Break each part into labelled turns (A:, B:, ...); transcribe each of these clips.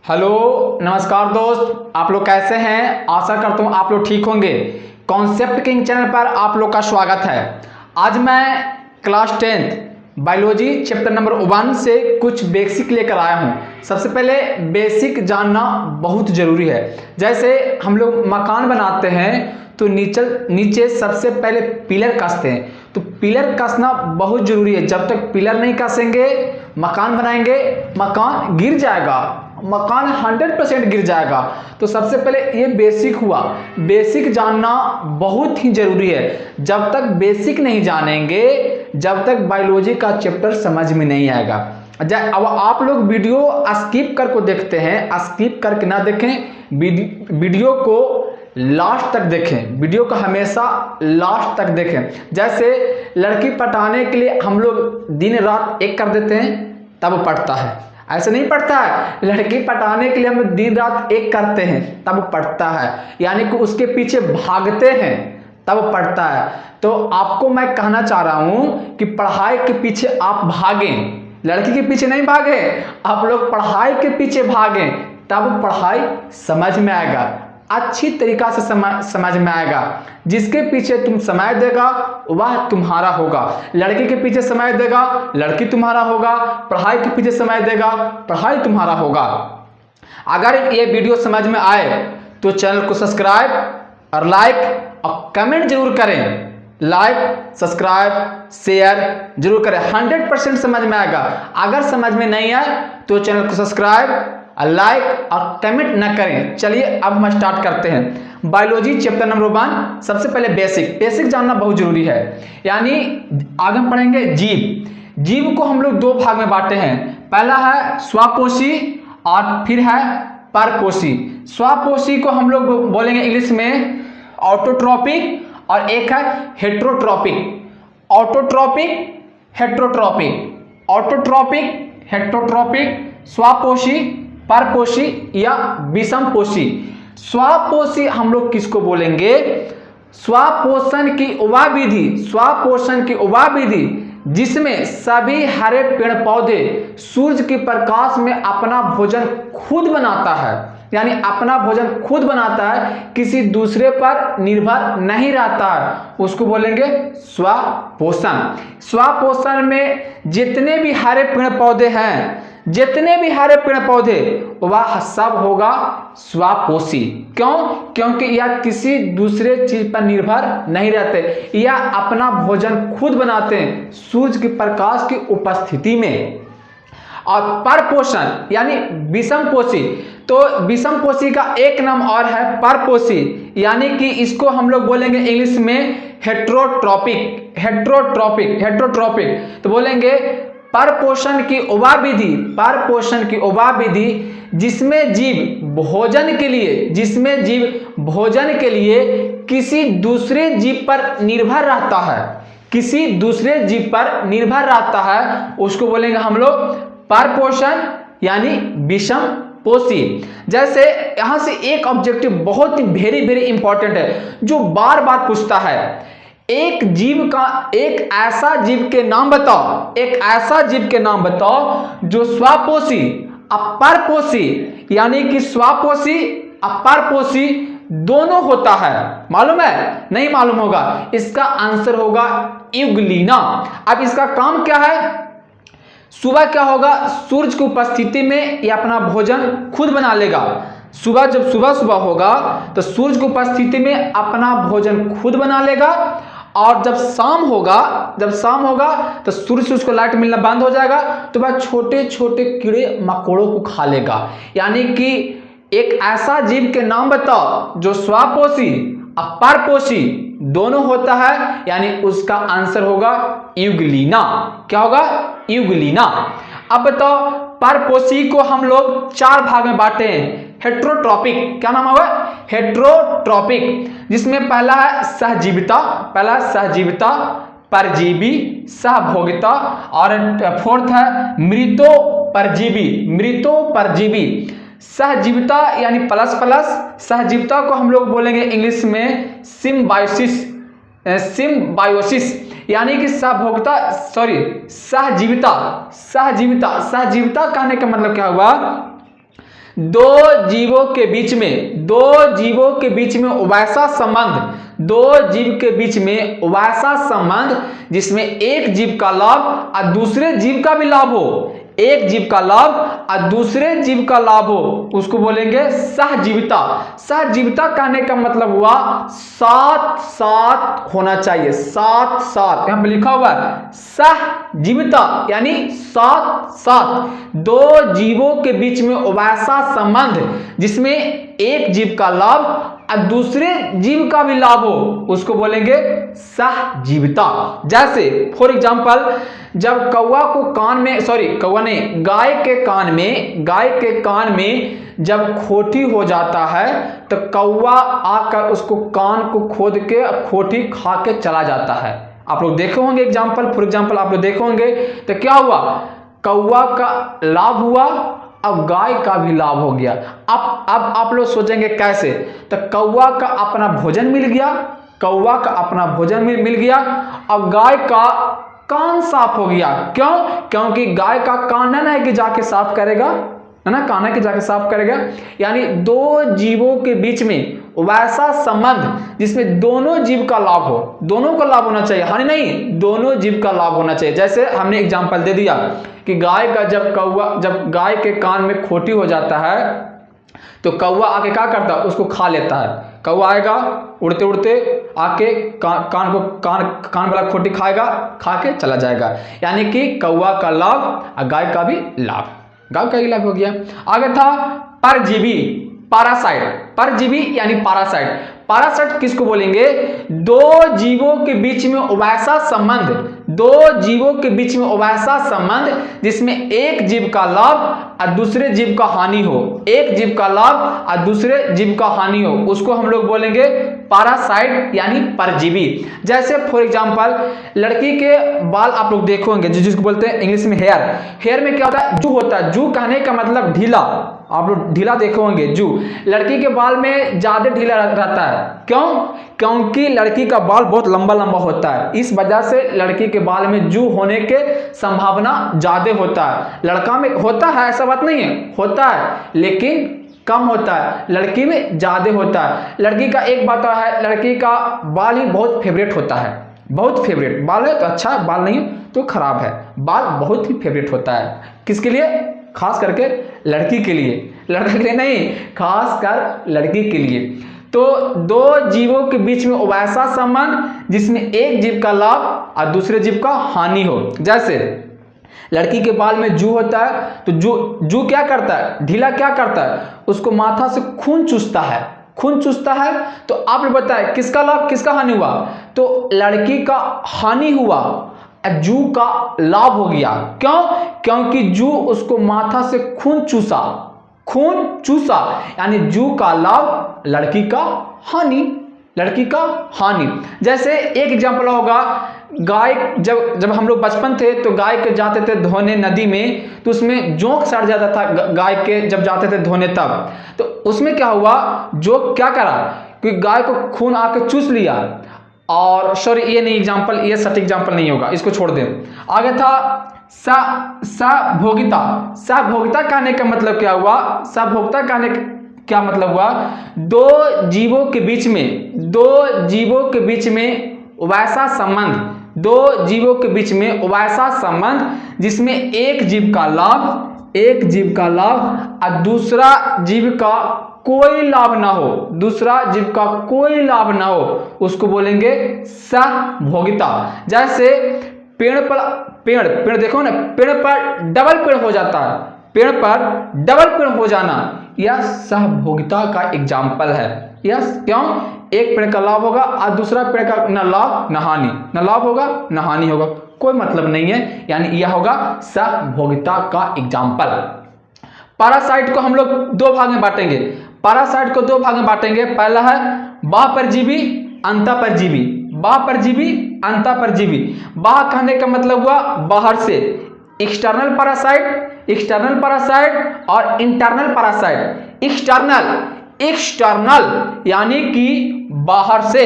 A: Hello नमस्कार दोस्त, आप लोग कैसे हैं। आशा करता हूँ आप लोग ठीक होंगे। कॉन्सेप्ट किंग चैनल पर आप लोग का स्वागत है। आज मैं class 10th biology chapter number 1 से कुछ बेसिक लेकर आया हूँ। सबसे पहले बेसिक जानना बहुत ज़रूरी है। जैसे हम लोग मकान बनाते हैं तो नीचे सबसे पहले पिलर कसते हैं, तो पिलर कसना बहुत ज़रूरी है। जब तक पिलर नहीं कसेंगे मकान बनाएंगे, मकान गिर जाएगा, मकान 100% गिर जाएगा। तो सबसे पहले ये बेसिक हुआ। बेसिक जानना बहुत ही ज़रूरी है। जब तक बेसिक नहीं जानेंगे, जब तक बायोलॉजी का चैप्टर समझ में नहीं आएगा। अब आप लोग वीडियो स्किप करके देखते हैं, स्किप करके ना देखें, वीडियो को लास्ट तक देखें। वीडियो को हमेशा लास्ट तक देखें। जैसे लड़की पटाने के लिए हम लोग दिन रात एक कर देते हैं तब पढ़ता है, ऐसे नहीं पढ़ता है। लड़की पटाने के लिए हम दिन रात एक करते हैं तब पढ़ता है, यानी कि उसके पीछे भागते हैं तब पढ़ता है। तो आपको मैं कहना चाह रहा हूं कि पढ़ाई के पीछे आप भागें, लड़की के पीछे नहीं भागे। आप लोग पढ़ाई के पीछे भागें तब पढ़ाई समझ में आएगा, अच्छी तरीका से समझ में आएगा। जिसके पीछे तुम समय देगा वह तुम्हारा होगा। लड़के के पीछे समय देगा, लड़की तुम्हारा होगा। पढ़ाई के पीछे समय देगा, पढ़ाई तुम्हारा होगा। अगर ये वीडियो समझ में आए तो चैनल को सब्सक्राइब और लाइक और कमेंट जरूर करें। लाइक, सब्सक्राइब, शेयर जरूर करें। 100% समझ में आएगा। अगर समझ में नहीं आए तो चैनल को सब्सक्राइब, लाइक और कमेंट न करें। चलिए अब हम स्टार्ट करते हैं। Biology chapter number 1। सबसे पहले बेसिक जानना बहुत जरूरी है। यानी आगे हम पढ़ेंगे जीव। जीव को हम लोग दो भाग में बांटे हैं। पहला है स्वपोषी और फिर है परपोषी। स्वपोषी को हम लोग बोलेंगे इंग्लिश में ऑटोट्रॉपिक और एक है heterotrophic. Autotrophic, heterotrophic, autotrophic, heterotrophic, स्वपोषी, परपोषी या विषमपोषी। स्वपोषी हम लोग किसको बोलेंगे? स्वपोषण की वह विधि, स्वपोषण की वह विधि जिसमें सभी हरे पेड़ पौधे सूरज के प्रकाश में अपना भोजन खुद बनाता है, यानी अपना भोजन खुद बनाता है, किसी दूसरे पर निर्भर नहीं रहता है, उसको बोलेंगे स्वपोषण। स्वपोषण में जितने भी हरे पेड़ पौधे हैं, जितने भी हरे पेड़ पौधे, वह सब होगा स्वपोषी। क्यों? क्योंकि यह किसी दूसरे चीज पर निर्भर नहीं रहते, यह अपना भोजन खुद बनाते हैं सूरज के प्रकाश की उपस्थिति में। और परपोषण यानी विषमपोषी, तो विषमपोषी का एक नाम और है परपोषी, यानी कि इसको हम लोग बोलेंगे इंग्लिश में हेट्रोट्रॉपिक। हेट्रोट्रॉपिक, हेट्रोट्रॉपिक तो बोलेंगे परपोषण की वह विधि, परपोषण की वह विधि जिसमें जीव भोजन के लिए, जिसमें जीव भोजन के लिए किसी दूसरे जीव पर निर्भर रहता है, किसी दूसरे जीव पर निर्भर रहता है, उसको बोलेंगे हम लोग परपोषण यानी विषमपोषी। जैसे यहां से एक ऑब्जेक्टिव बहुत ही वेरी इंपॉर्टेंट है जो बार बार पूछता है। एक जीव का, एक ऐसा जीव के नाम बताओ, एक ऐसा जीव के नाम बताओ जो स्वपोषी अपरपोषी, यानी कि स्वपोषी अपरपोषी दोनों होता है। मालूम है? नहीं मालूम होगा। इसका आंसर होगा यूग्लिना। अब इसका काम क्या है? सुबह क्या होगा? सूरज की उपस्थिति में ये अपना भोजन खुद बना लेगा। सुबह जब सुबह होगा तो सूरज की उपस्थिति में अपना भोजन खुद बना लेगा, और जब शाम होगा तो सूरज से उसको लाइट मिलना बंद हो जाएगा, तो वह छोटे छोटे कीड़े मकोड़ों को खा लेगा। यानी कि एक ऐसा जीव के नाम बताओ जो स्वपोषी अपरपोषी दोनों होता है, यानी उसका आंसर होगा यूग्लिना। क्या होगा? यूग्लिना। अब बताओ परपोषी को हम लोग 4 भाग में बांटे हैं। हेट्रोट्रॉपिक, क्या नाम होगा? हेट्रोट्रॉपिक, जिसमें पहला है सहजीविता, पहला सहजीविता, परजीवी, सहभोगिता, और फोर्थ है मृतोपरजीवी, मृतोपरजीवी। सहजीविता यानी प्लस, सहजीविता को हम लोग बोलेंगे इंग्लिश में सिम्बायोसिस, सिम्बायोसिस, यानी कि सहजीविता कहने का मतलब क्या हुआ? दो जीवों के बीच में वैसा संबंध जिसमें एक जीव का लाभ और दूसरे जीव का भी लाभ हो, उसको बोलेंगे सहजीविता कहने का मतलब हुआ साथ होना चाहिए, साथ यहां पे लिखा हुआ है सहजीविता यानी साथ दो जीवों के बीच में वैसा संबंध जिसमें एक जीव का लाभ और दूसरे जीव का भी लाभ हो, उसको बोलेंगे सहजीविता। जैसे फॉर एग्जांपल, जब गाय के कान में जब खोटी हो जाता है तो कौवा आकर उसको कान को खोद के खोटी खा के चला जाता है। आप लोग देखे होंगे फॉर एग्जांपल आप लोग देखे होंगे, तो क्या हुआ? कौवा का लाभ हुआ, अब गाय का भी लाभ हो गया। अब आप लोग सोचेंगे कैसे? तो कौवा का अपना भोजन मिल गया, अब गाय का कान साफ हो गया। क्यों? क्योंकि गाय का कान है कि जाके साफ करेगा, है ना, कान है कि जाके साफ करेगा। यानी दो जीवों के बीच में वैसा संबंध जिसमें दोनों जीव का लाभ हो, दोनों का लाभ होना चाहिए, हानि नहीं, दोनों जीव का लाभ होना चाहिए। जैसे हमने एग्जांपल दे दिया कि जब गाय के कान में खोटी हो जाता है तो कौवा आके क्या करता है? उसको खा लेता है। कौवा आएगा उड़ते उड़ते आके कान वाला खोटी खाएगा, खा के चला जाएगा। यानी कि कौवा का लाभ और गाय का भी लाभ, गाय का ही लाभ हो गया। आगे था परजीवी, परजीवी यानी पैरासाइट किसको बोलेंगे? दो जीवों के बीच में वैसा संबंध जिसमें एक जीव का लाभ और दूसरे जीव का हानि हो, उसको हम लोग बोलेंगे पैरासाइट यानी परजीवी। जैसे फॉर एग्जांपल, लड़की के बाल आप लोग देखे होंगे जिसको बोलते हैं इंग्लिश में हेयर में क्या होता है? जू होता है। जू कहने का मतलब ढीला, आप लोग ढीला देखे होंगे जू। लड़की के बाल में ज्यादा ढीला रहता है। क्यों? क्योंकि लड़की का बाल बहुत लंबा होता है, इस वजह से लड़की के बाल में जू होने के संभावना ज्यादा होता है। लड़का में होता है, ऐसा बात नहीं है, होता है लेकिन कम होता है, लड़की में ज्यादा होता है। लड़की का एक बात है, लड़की का बाल ही बहुत फेवरेट होता है, बहुत फेवरेट बाल है तो अच्छा, बाल नहीं तो खराब है, बाल बहुत ही फेवरेट होता है। किसके लिए? खास करके लड़की के लिए, लड़का के लिए नहीं, खास कर लड़की के लिए। तो दो जीवों के बीच में वैसा संबंध जिसमें एक जीव का लाभ और दूसरे जीव का हानि हो। जैसे लड़की के बाल में जू होता है तो जू क्या करता है? ढीला क्या करता है? उसको माथा से खून चूसता है। तो आप लोग बताएं किसका लाभ किसका हानि हुआ? तो लड़की का हानि हुआ, जू का लाभ हो गया। क्यों? क्योंकि जू उसको माथा से खून चूसा, यानी जू का लाभ, लड़की का हानि। जैसे एक एग्जांपल होगा, गाय जब हम लोग बचपन थे तो गाय के जाते थे धोने नदी में, तो उसमें जोंक सड़ जाता था गाय के जब जाते थे धोने तब। तो उसमें क्या हुआ? जोंक क्या करा कि गाय को खून आकर चूस लिया। और सॉरी, ये सटीक एग्जांपल नहीं होगा, इसको छोड़ दें। आगे था सहभोगिता कहने का मतलब क्या हुआ? सहभोगिता कहने क्या मतलब हुआ? दो जीवों के बीच में वैसा संबंध जिसमें एक जीव का लाभ और दूसरा जीव का कोई लाभ ना हो, उसको बोलेंगे सहभोगिता। जैसे पेड़ देखो ना, पेड़ पर डबल पेड़ हो जाता है, पेड़ पर डबल पेड़ हो जाना, यह सहभोगिता का एग्जाम्पल है। यस, क्यों? एक पेड़ का लाभ होगा और दूसरा पेड़ का न लाभ न हानि, न लाभ होगा न हानि होगा, कोई मतलब नहीं है, यानी यह होगा सहभोगिता का एग्जाम्पल। पैरासाइट को हम लोग दो भाग में बांटेंगे। पहला है बाह्यपरजीवी, अंतःपरजीवी। बाह्य कहने का मतलब हुआ बाहर से, एक्सटर्नल पैरासाइट और इंटरनल पैरासाइट। एक्सटर्नल यानी कि बाहर से,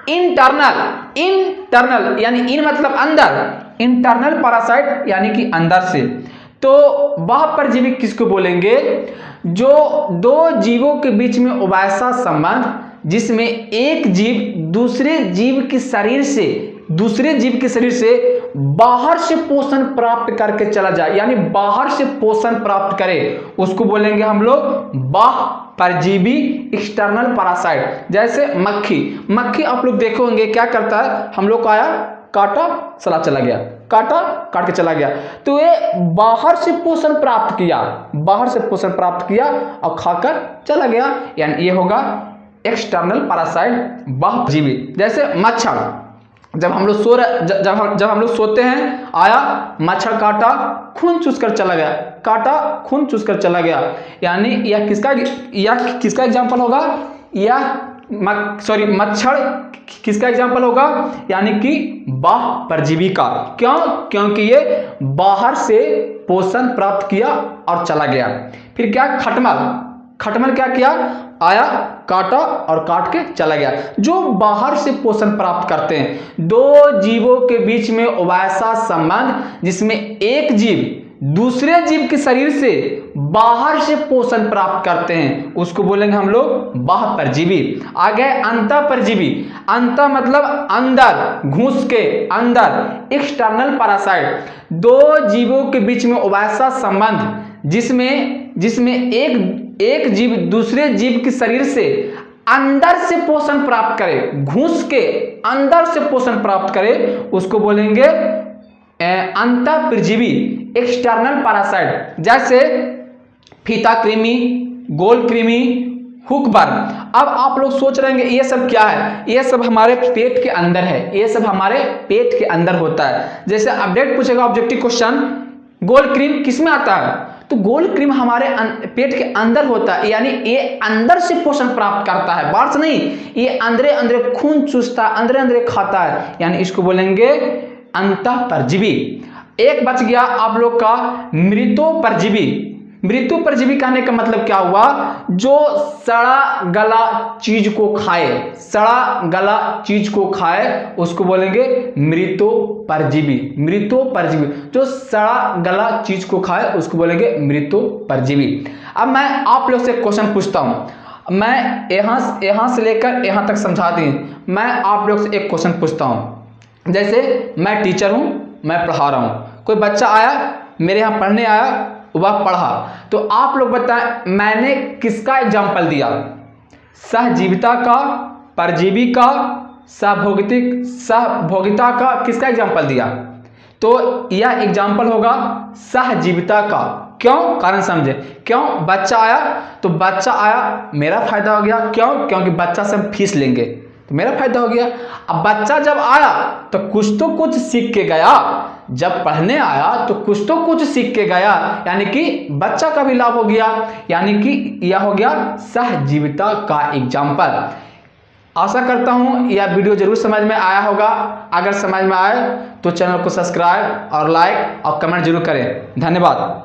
A: इंटरनल यानी इन मतलब अंदर, इंटरनल पैरासाइट यानी कि अंदर से। तो वह परजीवी किसको बोलेंगे? जो दो जीवों के बीच में उभयसा संबंध, जिसमें एक जीव दूसरे जीव के शरीर से बाहर से पोषण प्राप्त करके चला जाए, यानी बाहर से पोषण प्राप्त करे, उसको बोलेंगे हम लोग बाह्य परजीवी, एक्सटर्नल पैरासाइट। जैसे मक्खी आप लोग देखे होंगे क्या करता है, हम लोग को आया, काटा, चला गया, काटा, काट के चला गया। तो ये बाहर से पोषण प्राप्त किया और खाकर चला गया, यानी ये होगा एक्सटर्नल पैरासाइट, बाह्य परजीवी। जैसे मच्छर, जब हम लोग सोते हैं, आया, मच्छर काटा, खून चूस कर चला गया, काटा, खून चूस कर चला गया, यानी यह किसका एग्जाम्पल होगा? मच्छर किसका एग्जाम्पल होगा? यानी कि बाह्य परजीवी का। क्यों? क्योंकि ये बाहर से पोषण प्राप्त किया और चला गया। फिर क्या? खटमल क्या किया? आया, काटा और काट के चला गया। जो बाहर से पोषण प्राप्त करते हैं, दो जीवों के बीच में उभयसा संबंध, जिसमें एक जीव दूसरे जीव के शरीर से बाहर से पोषण प्राप्त करते हैं, उसको बोलेंगे हम लोग बाह्य परजीवी। आगे अंतः परजीवी, अंतः मतलब अंदर, घुस के अंदर, एक्सटर्नल पैरासाइट, दो जीवों के बीच में उभयसा संबंध, जिसमें एक जीव दूसरे जीव के शरीर से अंदर से पोषण प्राप्त करे, घुस के अंदर से पोषण प्राप्त करे, उसको बोलेंगे अंतः परजीवी, एक्सटर्नल पैरासाइट। जैसे फीता कृमि, गोल कृमि, हुकवर्म। अब आप लोग सोच रहे हैं ये सब क्या है? ये सब हमारे पेट के अंदर है, ये सब हमारे पेट के अंदर होता है। जैसे अपडेट पूछेगा ऑब्जेक्टिव क्वेश्चन, गोल क्रीम किसमें आता है? तो गोल क्रीम हमारे पेट के अंदर होता है, यानी ये अंदर से पोषण प्राप्त करता है, बाहर से नहीं। ये अंदरे खून चूसता है, अंदरे खाता है, यानी इसको बोलेंगे अंतः परजीवी। एक बच गया आप लोग का मृतो परजीवी। मृत्यु परजीवी कहने का मतलब क्या हुआ? जो सड़ा गला चीज को खाए, उसको बोलेंगे मृतो परजीवी। जो सड़ा गला चीज को खाए, उसको बोलेंगे मृतो परजीवी। अब मैं आप लोग से क्वेश्चन पूछता हूं, मैं यहां से लेकर यहां तक समझा दी। मैं आप लोग से एक क्वेश्चन पूछता हूं। जैसे मैं टीचर हूं, मैं पढ़ा रहा हूं, कोई बच्चा आया मेरे यहाँ पढ़ने आया, वह पढ़ा, तो आप लोग बताएं मैंने किसका एग्जाम्पल दिया? सहजीविता का, परजीवी का, सहभोगिता का, किसका एग्जाम्पल दिया? तो यह एग्जाम्पल होगा सहजीविता का। क्यों? कारण समझे। क्यों? बच्चा आया, तो बच्चा आया, मेरा फायदा हो गया। क्यों? क्योंकि बच्चा से हम फीस लेंगे, तो मेरा फायदा हो गया। अब बच्चा जब आया तो कुछ सीख के गया, जब पढ़ने आया तो कुछ सीख के गया, यानी कि बच्चा का भी लाभ हो गया, यानी कि यह हो गया सहजीविता का एग्जाम्पल। आशा करता हूं यह वीडियो जरूर समझ में आया होगा। अगर समझ में आए तो चैनल को सब्सक्राइब और लाइक और कमेंट जरूर करें। धन्यवाद।